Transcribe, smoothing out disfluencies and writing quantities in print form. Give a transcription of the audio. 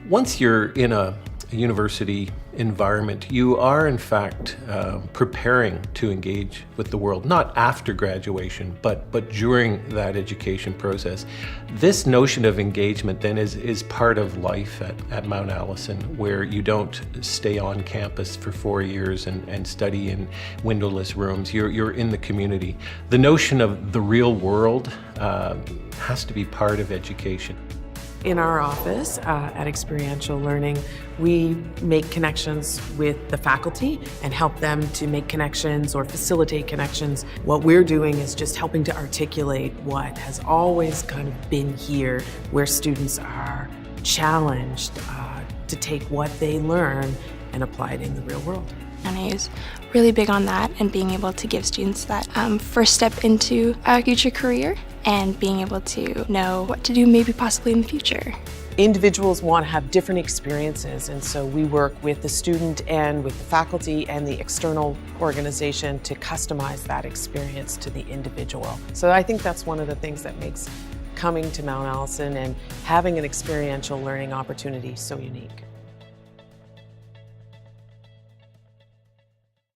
Once you're in a university environment, you are in fact preparing to engage with the world, not after graduation, but during that education process. This notion of engagement then is part of life at Mount Allison, where you don't stay on campus for 4 years and study in windowless rooms. You're in the community. The notion of the real world has to be part of education. In our office at Experiential Learning, we make connections with the faculty and help them to make connections or facilitate connections. What we're doing is just helping to articulate what has always kind of been here, where students are challenged to take what they learn and apply it in the real world. NA is really big on that and being able to give students that first step into a future career and being able to know what to do maybe possibly in the future. Individuals want to have different experiences, and so we work with the student and with the faculty and the external organization to customize that experience to the individual. So I think that's one of the things that makes coming to Mount Allison and having an experiential learning opportunity so unique.